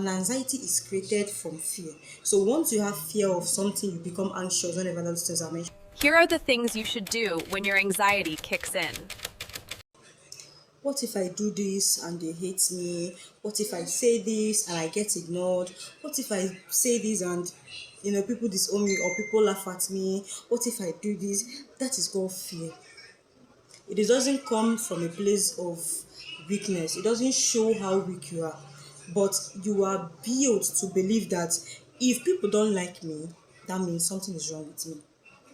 And anxiety is created from fear. So once you have fear of something, you become anxious whenever those things are mentioned. Here are the things you should do when your anxiety kicks in. What if I do this and they hate me? What if I say this and I get ignored? What if I say this and people disown me or people laugh at me? What if I do this? That is called fear. It doesn't come from a place of weakness. It doesn't show how weak you are. But you are built to believe that if people don't like me, that means something is wrong with me.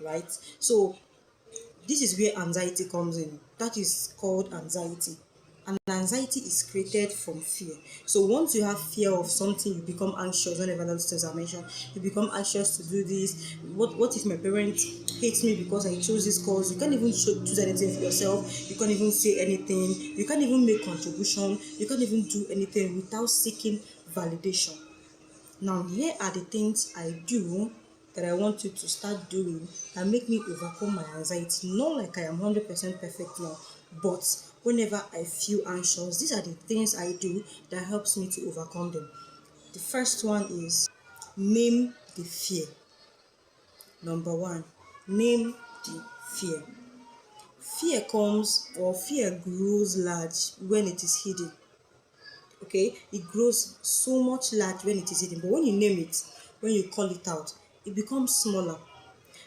Right? So this is where anxiety comes in. That is called anxiety. And anxiety is created from fear. So once you have fear of something, you become anxious whenever those things are mentioned. You become anxious to do this. What if my parents hate me because I chose this course? You can't even choose anything for yourself. You can't even say anything. You can't even make contribution. You can't even do anything without seeking validation. Now, here are the things I do that I want you to start doing and make me overcome my anxiety. Not like I am 100% perfect now, but whenever I feel anxious, these are the things I do that helps me to overcome them. The first one is name the fear. Number one, name the fear. Fear comes or fear grows large when it is hidden. Okay, it grows so much large when it is hidden, but when you name it, when you call it out, it becomes smaller.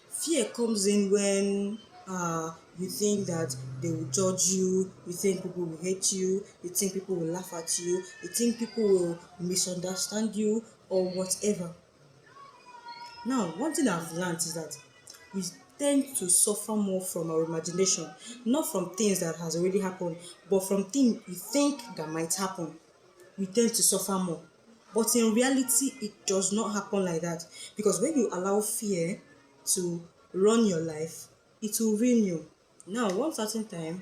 Fear comes in when you think that they will judge you, you think people will hate you, you think people will laugh at you, you think people will misunderstand you or whatever. Now, one thing I've learned is that we tend to suffer more from our imagination, not from things that has already happened, but from things we think that might happen. We tend to suffer more. But in reality, it does not happen like that. Because when you allow fear to run your life, it will ruin you. Now, one certain time,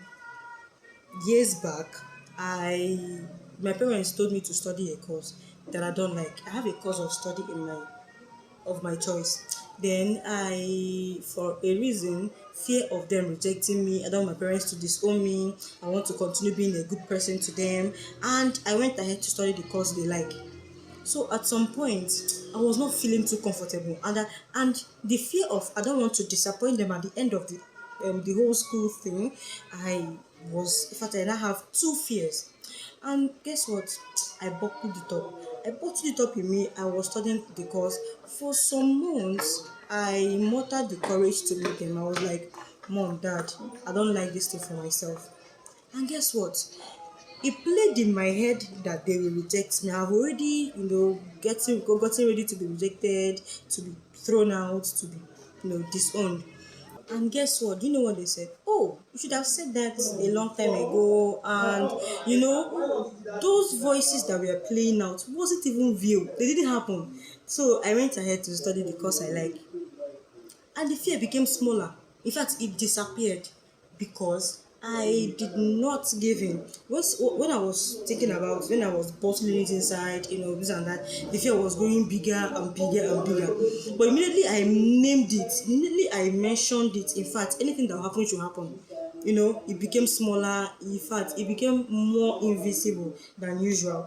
years back, I my parents told me to study a course that I don't like. I have a course of study of my choice. Then for a reason, fear of them rejecting me, I don't want my parents to disown me, I want to continue being a good person to them, and I went ahead to study the course they like. So at some point, I was not feeling too comfortable, and the fear of I don't want to disappoint them at the end of the whole school thing. In fact, I now have two fears, and guess what? I buckled it up. I buckled it up in me. I was studying the course for some months. I mustered the courage to meet them. I was like, "Mom, Dad, I don't like this thing for myself." And guess what? It played in my head that they will reject me. I've already, gotten ready to be rejected, to be thrown out, to be, disowned. And guess what? Do you know what they said? Oh, you should have said that a long time ago. And those voices that were playing out wasn't even real. They didn't happen. So I went ahead to study the course I like, and the fear became smaller. In fact, it disappeared because I did not give in. When I was thinking about when I was bottling it inside, this and that, the fear was growing bigger and bigger and bigger. But immediately I named it, immediately I mentioned it. In fact, anything that will happen should happen. It became smaller. In fact, it became more invisible than usual.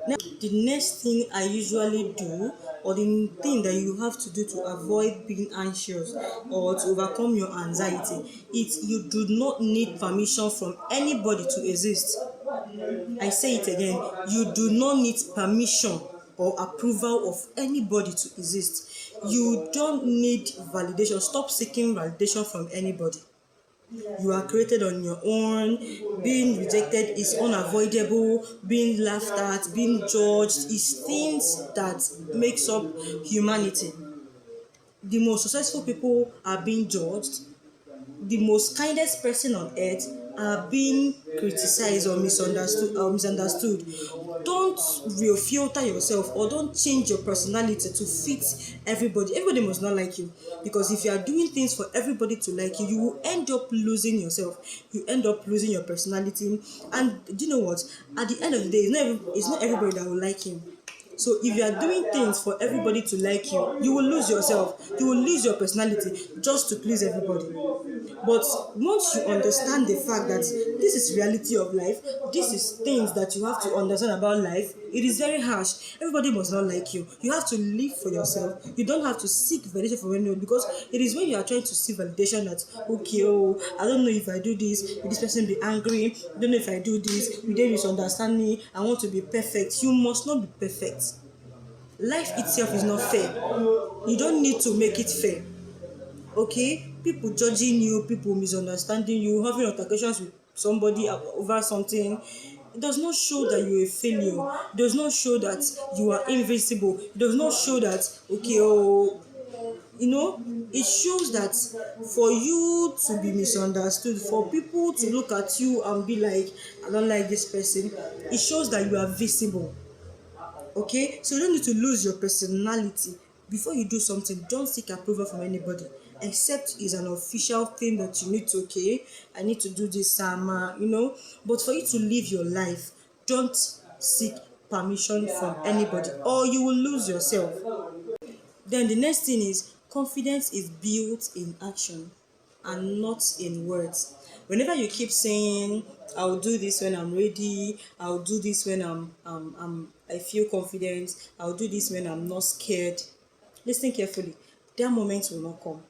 Now, the next thing I usually do, or the thing that you have to do to avoid being anxious or to overcome your anxiety, is you do not need permission from anybody to exist. I say it again, you do not need permission or approval of anybody to exist. You don't need validation. Stop seeking validation from anybody. You are created on your own. Being rejected is unavoidable. Being laughed at, being judged is things that makes up humanity. The most successful people are being judged. The most kindest person on earth are being criticized or misunderstood. Don't filter yourself, or don't change your personality to fit everybody. Everybody must not like you, because if you are doing things for everybody to like you, you will end up losing yourself. You end up losing your personality. And do you know what? At the end of the day, it's not everybody that will like you. So if you are doing things for everybody to like you, you will lose yourself. You will lose your personality just to please everybody. But once you understand the fact that this is reality of life, this is things that you have to understand about life, it is very harsh. Everybody must not like you. You have to live for yourself. You don't have to seek validation from anyone, because it is when you are trying to seek validation that, okay, oh, I don't know if I do this, will this person be angry? I don't know if I do this, will they misunderstand me? I want to be perfect. You must not be perfect. Life itself is not fair. You don't need to make it fair. Okay, people judging you, people misunderstanding you, having altercations with somebody over something, it does not show that you're a failure. It does not show that you are invincible. It does not show that, okay, oh, it shows that for you to be misunderstood, for people to look at you and be like, I don't like this person, it shows that you are visible. Okay, so you don't need to lose your personality. Before you do something, don't seek approval from anybody, except it's an official thing that you need to, okay, I need to do this, but for you to live your life, don't seek permission from anybody, or you will lose yourself. Then the next thing is, confidence is built in action and not in words. Whenever you keep saying, I'll do this when I'm ready, I'll do this when I feel confident, I'll do this when I'm not scared, listen carefully. That moment will not come.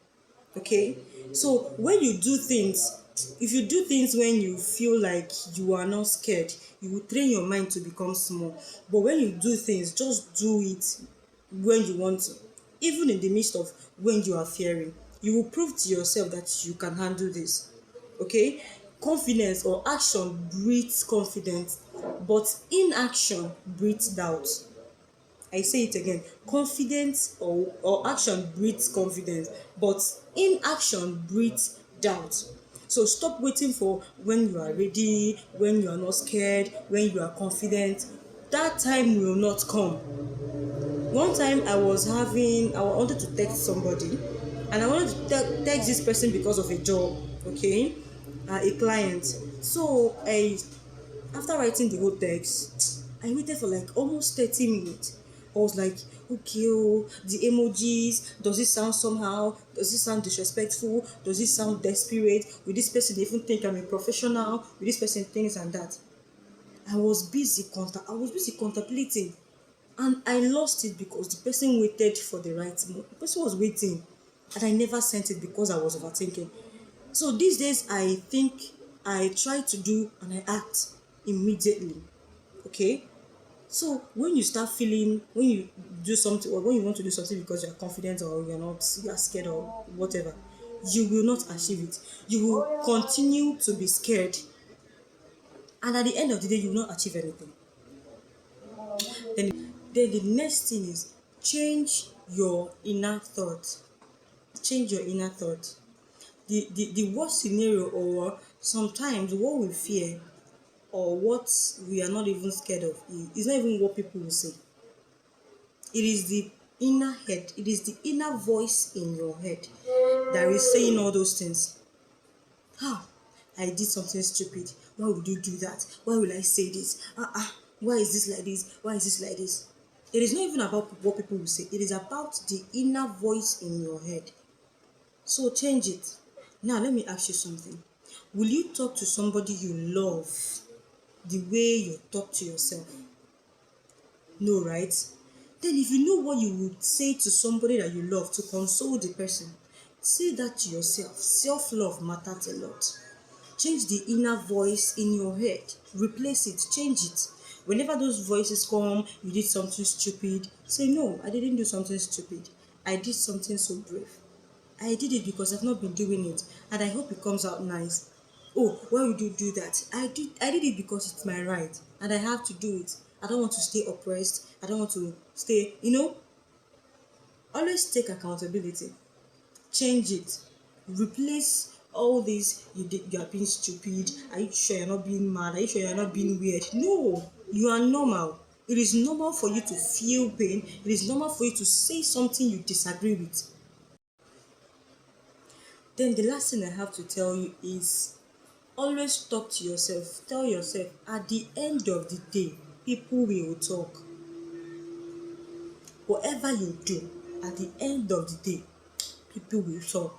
Okay? So when you do things, if you do things when you feel like you are not scared, you will train your mind to become small. But when you do things, just do it when you want to, even in the midst of when you are fearing. You will prove to yourself that you can handle this. Okay? Confidence or action breeds confidence, but inaction breeds doubt. I say it again. Confidence or action breeds confidence, but inaction breeds doubt. So stop waiting for when you are ready, when you are not scared, when you are confident. That time will not come. One time I wanted to text somebody, and I wanted to text this person because of a job, okay, a client. So after writing the whole text, I waited for like almost 30 minutes. I was like, okay, oh, the emojis, does it sound somehow? Does it sound disrespectful? Does it sound desperate? Will this person even think I'm a professional? Will this person think this and that? I was busy contemplating, and I lost it because the person waited for the right moment. The person was waiting, and I never sent it because I was overthinking. So these days, I think I try to do and I act immediately. Okay? So when you do something, or when you want to do something because you're confident, or you're scared or whatever, you will not achieve it. You will continue to be scared, and at the end of the day, you will not achieve anything. Then the next thing is, change your inner thought. Change your inner thought. The worst scenario, or sometimes what we fear, or what we are not even scared of, is not even what people will say. It is the inner head, it is the inner voice in your head that is saying all those things. How? I did something stupid. Why would you do that? Why will I say this? Why is this like this? Why is this like this? It is not even about what people will say. It is about the inner voice in your head. So change it. Now let me ask you something. Will you talk to somebody you love the way you talk to yourself? No, right? Then if you know what you would say to somebody that you love to console the person, say that to yourself. Self-love matters a lot. Change the inner voice in your head. Replace it. Change it. Whenever those voices come, you did something stupid, say, no, I didn't do something stupid. I did something so brave. I did it because I've not been doing it, and I hope it comes out nice. Oh, why would you do that? I did it because it's my right, and I have to do it. I don't want to stay oppressed. I don't want to stay, always take accountability. Change it. Replace all this, you are being stupid. Are you sure you're not being mad? Are you sure you're not being weird? No, you are normal. It is normal for you to feel pain. It is normal for you to say something you disagree with. Then the last thing I have to tell you is, always talk to yourself. Tell yourself, at the end of the day, people will talk. Whatever you do, at the end of the day, people will talk.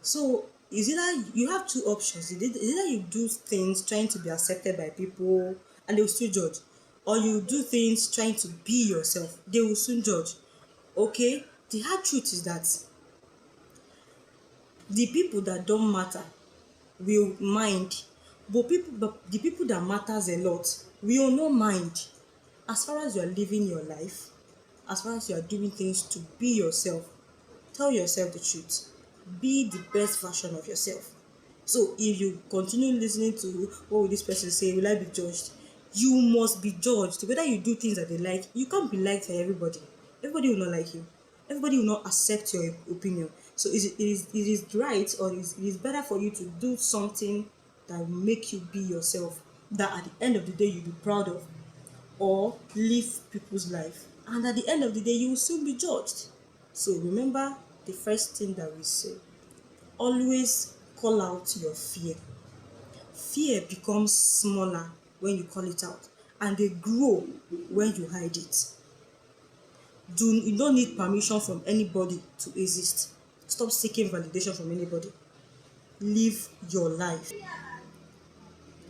So Is either you have two options. Is either you do things trying to be accepted by people and they will still judge, or you do things trying to be yourself, they will soon judge. Okay, the hard truth is that the people that don't matter will mind, but the people that matters a lot will not mind. As far as you are living your life, as far as you are doing things to be yourself, tell yourself the truth. Be the best version of yourself. So if you continue listening to what will this person say, will I be judged? You must be judged. Whether you do things that they like, you can't be liked by everybody. Everybody will not like you. Everybody will not accept your opinion. So it is right, or it is better for you to do something that will make you be yourself, that at the end of the day you'll be proud of, or live people's life. And at the end of the day, you will still be judged. So remember the first thing that we say, always call out your fear. Fear becomes smaller when you call it out, and they grow when you hide it. You don't need permission from anybody to exist. Stop seeking validation from anybody. Live your life.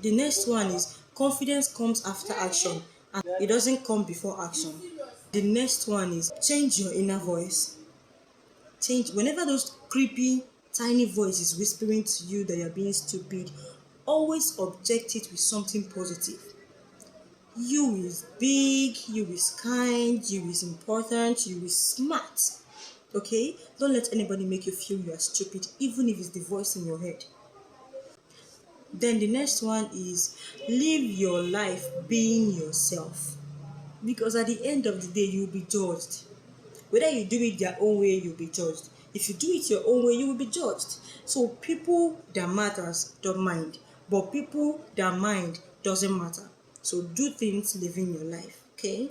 The next one is confidence comes after action, and it doesn't come before action. The next one is change your inner voice. Change whenever those creepy tiny voices whispering to you that you're being stupid, always object it with something positive. You is big, you is kind, you is important, you is smart. Okay? Don't let anybody make you feel you are stupid, even if it's the voice in your head. Then the next one is live your life being yourself. Because at the end of the day, you'll be judged. Whether you do it their own way, you'll be judged. If you do it your own way, you will be judged. So people that matters don't mind, but people that mind doesn't matter. So do things living your life. Okay.